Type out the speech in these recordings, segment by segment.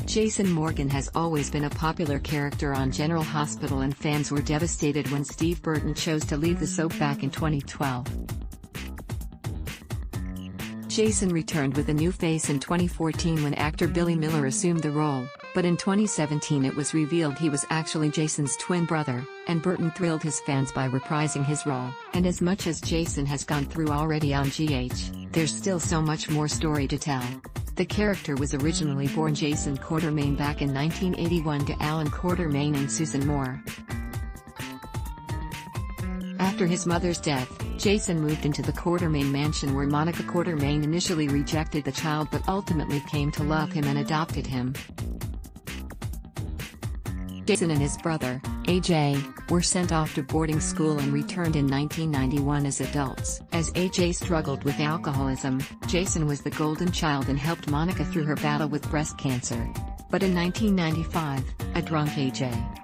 Jason Morgan has always been a popular character on General Hospital, and fans were devastated when Steve Burton chose to leave the soap back in 2012. Jason returned with a new face in 2014 when actor Billy Miller assumed the role, but in 2017 it was revealed he was actually Jason's twin brother, and Burton thrilled his fans by reprising his role. And as much as Jason has gone through already on GH, there's still so much more story to tell. The character was originally born Jason Quartermaine back in 1981 to Alan Quartermaine and Susan Moore. After his mother's death, Jason moved into the Quartermaine mansion where Monica Quartermaine initially rejected the child but ultimately came to love him and adopted him. Jason and his brother, AJ, were sent off to boarding school and returned in 1991 as adults. As AJ struggled with alcoholism, Jason was the golden child and helped Monica through her battle with breast cancer. But in 1995, a drunk AJ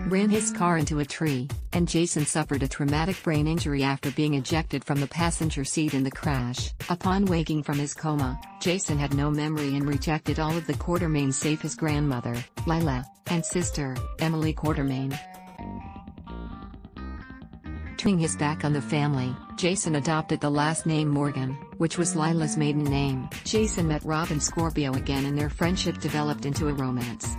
ran his car into a tree, and Jason suffered a traumatic brain injury after being ejected from the passenger seat in the crash. Upon waking from his coma, Jason had no memory and rejected all of the Quartermaines save his grandmother, Lila, and sister, Emily Quartermaine. Turning his back on the family, Jason adopted the last name Morgan, which was Lila's maiden name. Jason met Robin Scorpio again and their friendship developed into a romance.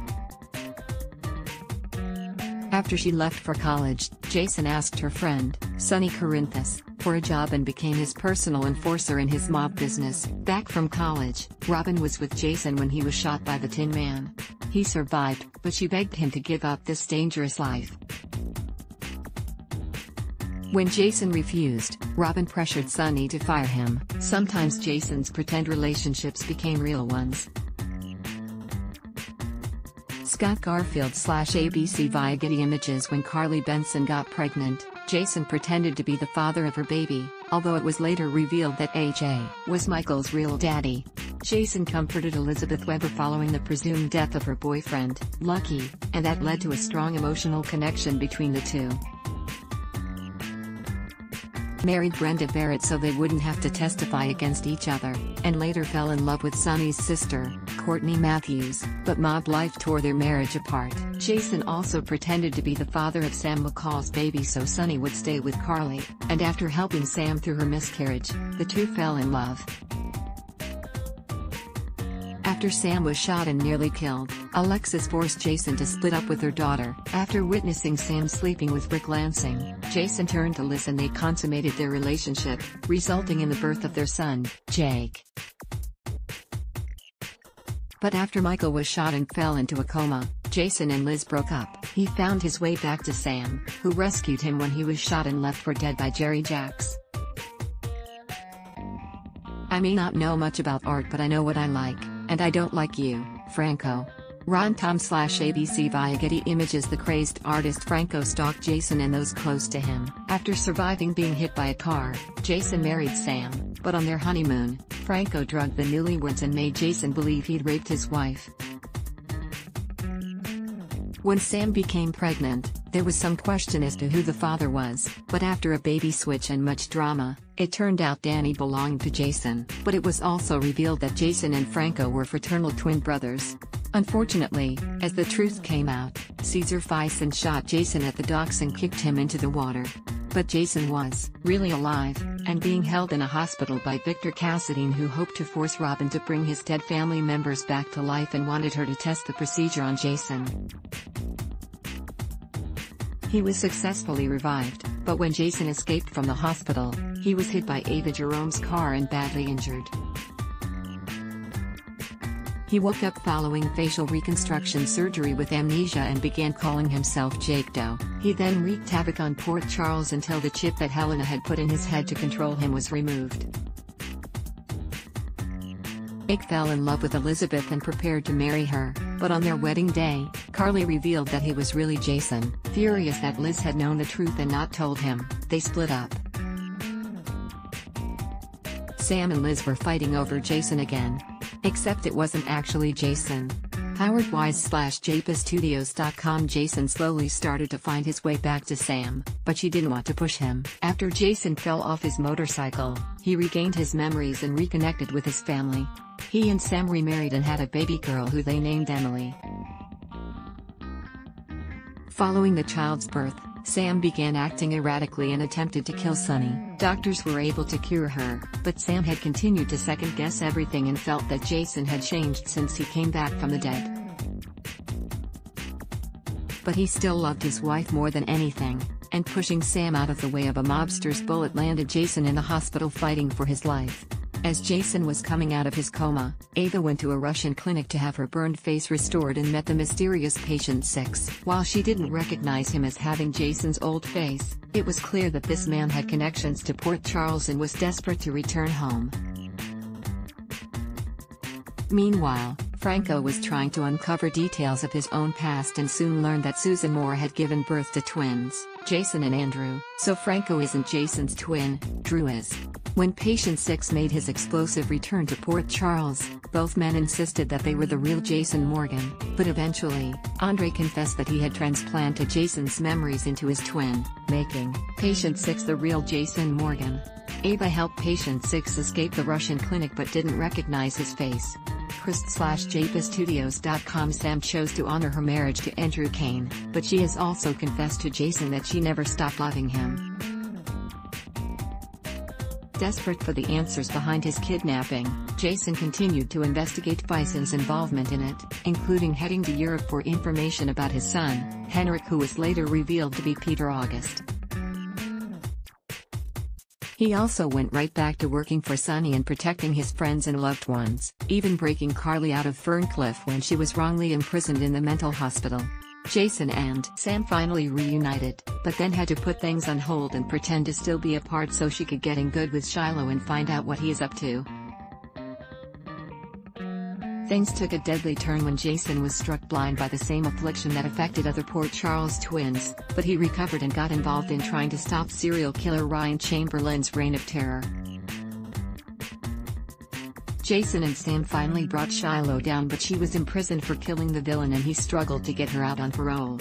After she left for college, Jason asked her friend, Sonny Corinthus, for a job and became his personal enforcer in his mob business. Back from college, Robin was with Jason when he was shot by the Tin Man. He survived, but she begged him to give up this dangerous life. When Jason refused, Robin pressured Sonny to fire him. Sometimes Jason's pretend relationships became real ones. Scott Garfield / ABC via Getty Images. When Carly Benson got pregnant, Jason pretended to be the father of her baby, although it was later revealed that AJ was Michael's real daddy. Jason comforted Elizabeth Weber following the presumed death of her boyfriend, Lucky, and that led to a strong emotional connection between the two. Married Brenda Barrett so they wouldn't have to testify against each other, and later fell in love with Sonny's sister, Courtney Matthews, but mob life tore their marriage apart. Jason also pretended to be the father of Sam McCall's baby so Sonny would stay with Carly, and after helping Sam through her miscarriage, the two fell in love. After Sam was shot and nearly killed, Alexis forced Jason to split up with her daughter. After witnessing Sam sleeping with Rick Lansing, Jason turned to Liz and they consummated their relationship, resulting in the birth of their son, Jake. But after Michael was shot and fell into a coma, Jason and Liz broke up. He found his way back to Sam, who rescued him when he was shot and left for dead by Jerry Jacks. I may not know much about art, but I know what I like, and I don't like you, Franco. Ron Tom / ABC via Getty Images. The crazed artist Franco stalked Jason and those close to him. After surviving being hit by a car, Jason married Sam, but on their honeymoon, Franco drugged the newlyweds and made Jason believe he'd raped his wife. When Sam became pregnant, there was some question as to who the father was, but after a baby switch and much drama, it turned out Danny belonged to Jason. But it was also revealed that Jason and Franco were fraternal twin brothers. Unfortunately, as the truth came out, Cesar Fison shot Jason at the docks and kicked him into the water. But Jason was really alive, and being held in a hospital by Victor Cassadine, who hoped to force Robin to bring his dead family members back to life and wanted her to test the procedure on Jason. He was successfully revived, but when Jason escaped from the hospital, he was hit by Ava Jerome's car and badly injured. He woke up following facial reconstruction surgery with amnesia and began calling himself Jake Doe. He then wreaked havoc on Port Charles until the chip that Helena had put in his head to control him was removed. Jake fell in love with Elizabeth and prepared to marry her, but on their wedding day, Carly revealed that he was really Jason. Furious that Liz had known the truth and not told him, they split up. Sam and Liz were fighting over Jason again. Except it wasn't actually Jason. Howard Wise/JapaStudios.com. Jason slowly started to find his way back to Sam, but she didn't want to push him. After Jason fell off his motorcycle, he regained his memories and reconnected with his family. He and Sam remarried and had a baby girl who they named Emily. Following the child's birth, Sam began acting erratically and attempted to kill Sunny. Doctors were able to cure her, but Sam had continued to second-guess everything and felt that Jason had changed since he came back from the dead. But he still loved his wife more than anything, and pushing Sam out of the way of a mobster's bullet landed Jason in the hospital fighting for his life. As Jason was coming out of his coma, Ava went to a Russian clinic to have her burned face restored and met the mysterious patient 6. While she didn't recognize him as having Jason's old face, it was clear that this man had connections to Port Charles and was desperate to return home. Meanwhile, Franco was trying to uncover details of his own past and soon learned that Susan Moore had given birth to twins, Jason and Andrew. So Franco isn't Jason's twin, Drew is. When patient 6 made his explosive return to Port Charles, both men insisted that they were the real Jason Morgan, but eventually, Andre confessed that he had transplanted Jason's memories into his twin, making patient 6 the real Jason Morgan. Ava helped patient 6 escape the Russian clinic but didn't recognize his face. Chris/JapaStudios.com. Sam chose to honor her marriage to Andrew Kane, but she has also confessed to Jason that she never stopped loving him. Desperate for the answers behind his kidnapping, Jason continued to investigate Bison's involvement in it, including heading to Europe for information about his son, Henrik, who was later revealed to be Peter August. He also went right back to working for Sunny and protecting his friends and loved ones, even breaking Carly out of Ferncliff when she was wrongly imprisoned in the mental hospital. Jason and Sam finally reunited, but then had to put things on hold and pretend to still be apart so she could get in good with Shiloh and find out what he is up to. Things took a deadly turn when Jason was struck blind by the same affliction that affected other Port Charles twins, but he recovered and got involved in trying to stop serial killer Ryan Chamberlain's reign of terror. Jason and Sam finally brought Shiloh down, but she was imprisoned for killing the villain and he struggled to get her out on parole.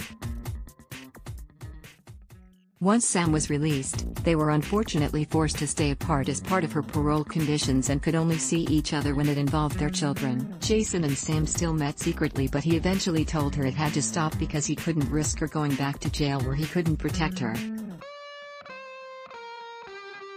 Once Sam was released, they were unfortunately forced to stay apart as part of her parole conditions and could only see each other when it involved their children. Jason and Sam still met secretly, but he eventually told her it had to stop because he couldn't risk her going back to jail where he couldn't protect her.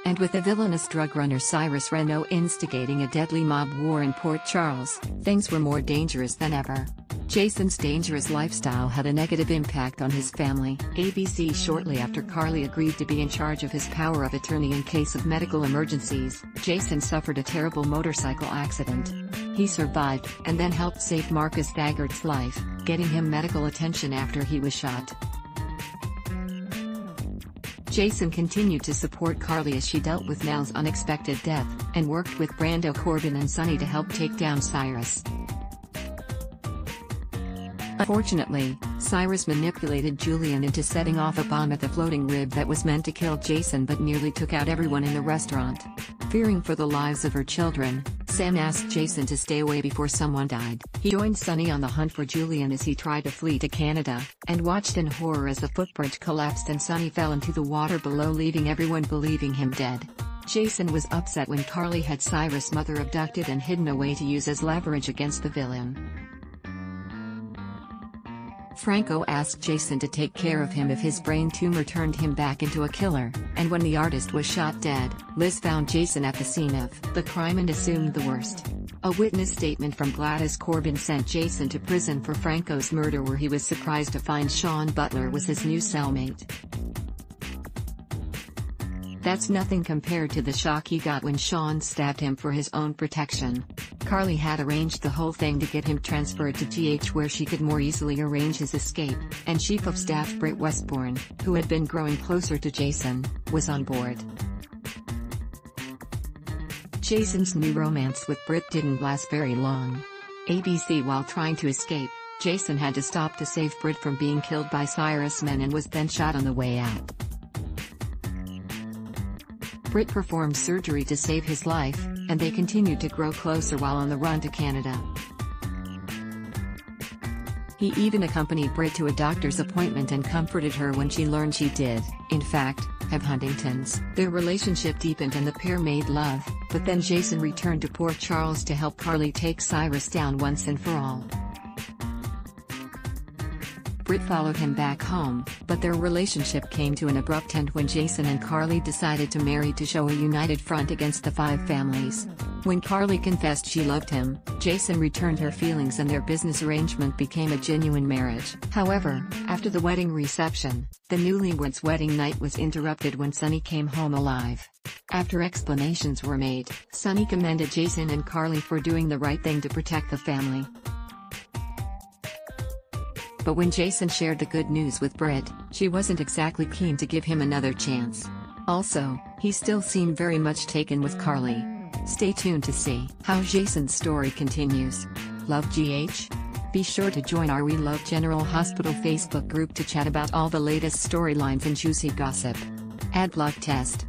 And with the villainous drug runner Cyrus Renault instigating a deadly mob war in Port Charles, things were more dangerous than ever. Jason's dangerous lifestyle had a negative impact on his family. ABC. Shortly after Carly agreed to be in charge of his power of attorney in case of medical emergencies, Jason suffered a terrible motorcycle accident. He survived, and then helped save Marcus Thagard's life, getting him medical attention after he was shot. Jason continued to support Carly as she dealt with Nell's unexpected death, and worked with Brando Corbin and Sunny to help take down Cyrus. Unfortunately, Cyrus manipulated Julian into setting off a bomb at the Floating Rib that was meant to kill Jason but nearly took out everyone in the restaurant. Fearing for the lives of her children, Sam asked Jason to stay away before someone died. He joined Sunny on the hunt for Julian as he tried to flee to Canada, and watched in horror as the footbridge collapsed and Sunny fell into the water below, leaving everyone believing him dead. Jason was upset when Carly had Cyrus' mother abducted and hidden away to use as leverage against the villain. Franco asked Jason to take care of him if his brain tumor turned him back into a killer, and when the artist was shot dead, Liz found Jason at the scene of the crime and assumed the worst. A witness statement from Gladys Corbin sent Jason to prison for Franco's murder, where he was surprised to find Sean Butler was his new cellmate. That's nothing compared to the shock he got when Sean stabbed him for his own protection. Carly had arranged the whole thing to get him transferred to GH where she could more easily arrange his escape, and Chief of Staff Britt Westbourne, who had been growing closer to Jason, was on board. Jason's new romance with Britt didn't last very long. ABC. While trying to escape, Jason had to stop to save Britt from being killed by Cyrus' men and was then shot on the way out. Britt performed surgery to save his life, and they continued to grow closer while on the run to Canada. He even accompanied Britt to a doctor's appointment and comforted her when she learned she did, in fact, have Huntington's. Their relationship deepened and the pair made love, but then Jason returned to Port Charles to help Carly take Cyrus down once and for all. Britt followed him back home, but their relationship came to an abrupt end when Jason and Carly decided to marry to show a united front against the five families. When Carly confessed she loved him, Jason returned her feelings and their business arrangement became a genuine marriage. However, after the wedding reception, the newlyweds' wedding night was interrupted when Sonny came home alive. After explanations were made, Sonny commended Jason and Carly for doing the right thing to protect the family. But when Jason shared the good news with Britt, she wasn't exactly keen to give him another chance. Also, he still seemed very much taken with Carly. Stay tuned to see how Jason's story continues. Love GH? Be sure to join our We Love General Hospital Facebook group to chat about all the latest storylines and juicy gossip. Adblock test.